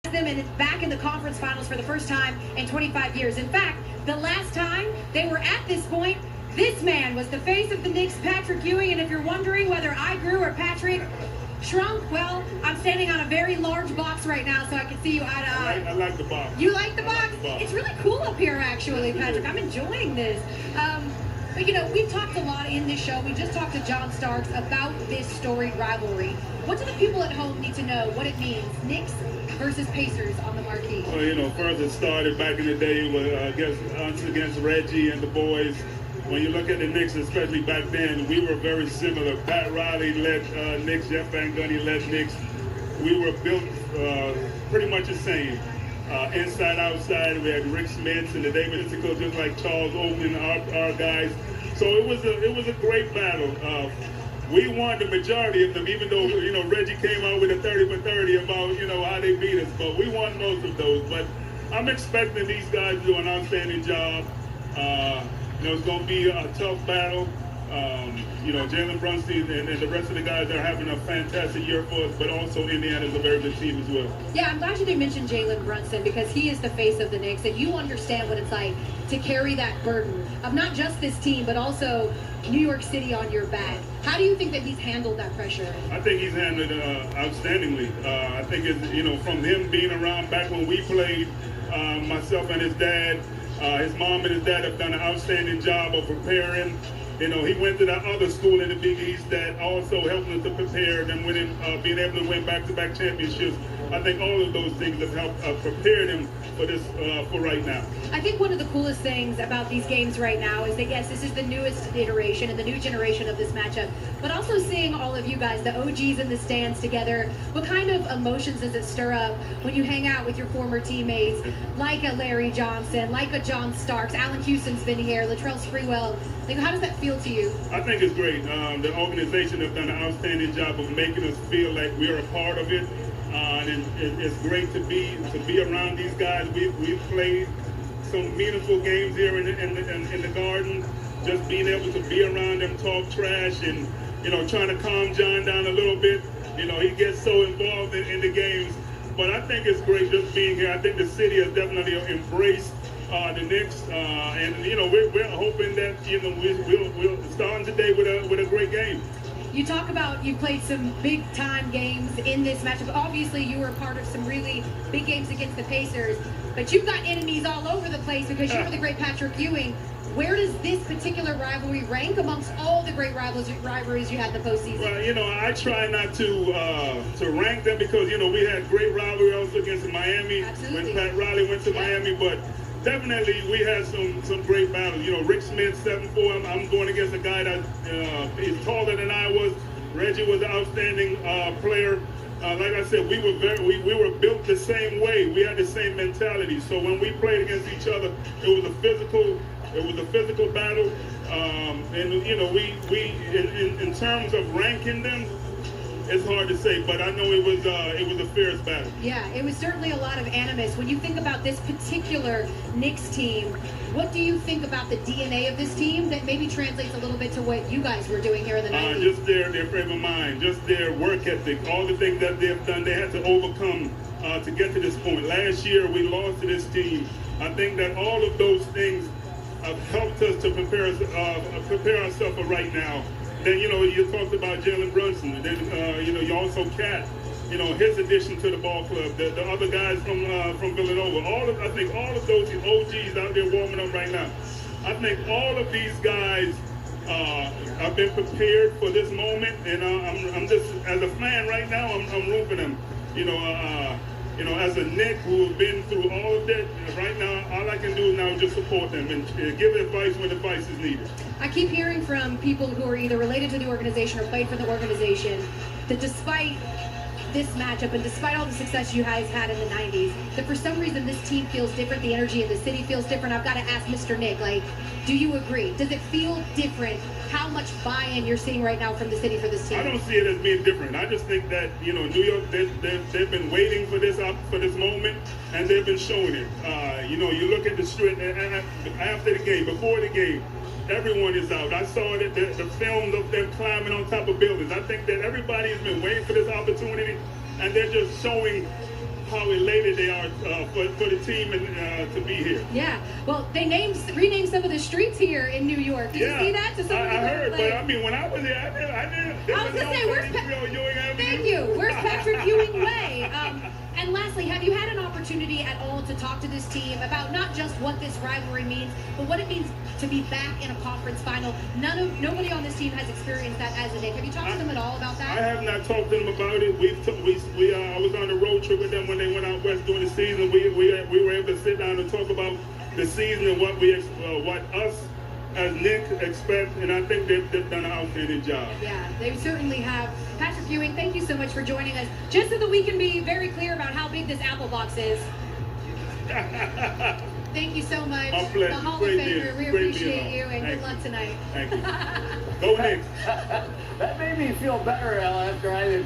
them and back in the conference finals for the first time in 25 years. In fact, the last time they were at this point, this man was the face of the Knicks, Patrick Ewing. And if you're wondering whether I grew or Patrick shrunk, well, I'm standing on a very large box right now, so I can see you eye to eye. I like the box. You like the box? Like the box? It's really cool up here, actually, Patrick. I'm enjoying this. But, you know, we've talked a lot in this show. We just talked to John Starks about this storied rivalry. What do the people at home need to know what it means, Knicks versus Pacers on the marquee? Well, you know, first it started back in the day with us against Reggie and the boys. When you look at the Knicks, especially back then, we were very similar. Pat Riley led Knicks, Jeff Van Gundy led Knicks. We were built pretty much the same. Inside, outside, we had Rick Smith and the David Itzico, just like Charles Oakley, our guys. So it was a great battle. We won the majority of them, even though, you know, Reggie came out with a 30 for 30 about, you know, how they beat us. But we won most of those. But I'm expecting these guys to do an outstanding job. You know, it's going to be a tough battle. You know, Jalen Brunson and the rest of the guys are having a fantastic year for us, but also Indiana's a very good team as well. Yeah, I'm glad you did mention Jalen Brunson because he is the face of the Knicks, and you understand what it's like to carry that burden of not just this team, but also New York City on your back. How do you think that he's handled that pressure? I think he's handled it outstandingly. I think it's, you know, from him being around back when we played, myself and his dad, his mom and his dad have done an outstanding job of preparing. You know, he went to that other school in the Big East that also helped him to prepare and winning, being able to win back-to-back championships. I think all of those things have helped prepare him for this, for right now. I think one of the coolest things about these games right now is that, yes, this is the newest iteration and the new generation of this matchup, but also seeing all of you guys, the OGs in the stands together. What kind of emotions does it stir up when you hang out with your former teammates, like a Larry Johnson, like a John Starks, Allen Houston's been here, Latrell Sprewell? Like, how does that feel to you? I think it's great. The organization has done an outstanding job of making us feel like we're a part of it. And it's great to be around these guys. We've played some meaningful games here in the Garden. Just being able to be around them, talk trash, and, you know, trying to calm John down a little bit. You know, he gets so involved in the games. But I think it's great just being here. I think the city has definitely embraced the Knicks, and, you know, we're hoping that, you know, we'll start today with a great game. You talk about you played some big-time games in this matchup. Obviously, you were a part of some really big games against the Pacers, but you've got enemies all over the place because you were the great Patrick Ewing. Where does this particular rivalry rank amongst all the great rivalries you had in the postseason? Well, you know, I try not to rank them because, you know, we had great rivalry also against Miami. Absolutely. When Pat Riley went to Miami, but definitely we had some great battles. You know, Rick Smith, 7'4". I'm going against a guy that is taller than I was. Reggie was an outstanding player. Like I said, we were built the same way. We had the same mentality. So when we played against each other, it was a physical battle. And, you know, we in terms of ranking them, it's hard to say, but I know it was a fierce battle. Yeah, it was certainly a lot of animus. When you think about this particular Knicks team, what do you think about the DNA of this team that maybe translates a little bit to what you guys were doing here in the 90s? Just their frame of mind, just their work ethic, all the things that they've done, they had to overcome to get to this point. Last year, we lost to this team. I think that all of those things have helped us to prepare ourselves for right now. Then, you know, you talked about Jalen Brunson, and then, you know, you also Cat, you know, his addition to the ball club, the other guys from Villanova, I think all of those OGs out there warming up right now. I think all of these guys have been prepared for this moment, and I'm just, as a fan right now, I'm rooting for them. You know, as a Knick who have been through all of that, right now, all I can do now is just support them and give advice when advice is needed. I keep hearing from people who are either related to the organization or played for the organization that despite this matchup and despite all the success you guys had in the 90s, that for some reason this team feels different, the energy in the city feels different. I've got to ask Mr. Nick, like, do you agree? Does it feel different? How much buy-in you're seeing right now from the city for this team? I don't see it as being different. I just think that, you know, New York, they've been waiting for this moment, and they've been showing it. You know, you look at the street after the game, before the game, everyone is out. I saw the films of them climbing on top of buildings. I think that everybody has been waiting for this opportunity, and they're just showing how elated they are for the team and to be here. Yeah. Well, they renamed some of the streets here in New York. Did you see that? To some I of the heard, like, but I mean, when I was there, I didn't. I was gonna say, where's Ewing Avenue? Thank you. Where's Patrick Ewing Way? And lastly, have you had an opportunity at all to talk to this team about not just what this rivalry means, but what it means to be back in a conference final? Nobody on this team has experienced that as a Knick. Have you talked to them at all about that? I have not talked to them about it. I was on a road trip with them when they went out west during the season. We were able to sit down and talk about the season and what us as Knick expect, and I think they've done an outstanding job. Yeah, they certainly have. Patrick Ewing, thank you so much for joining us. Just so that we can be very clear about how big this apple box is. Thank you so much. My pleasure. The Hall of Great Famer, deal. we Great appreciate deal. you, and Thank good luck you. tonight. Thank you. Go Knicks. That made me feel better after I did.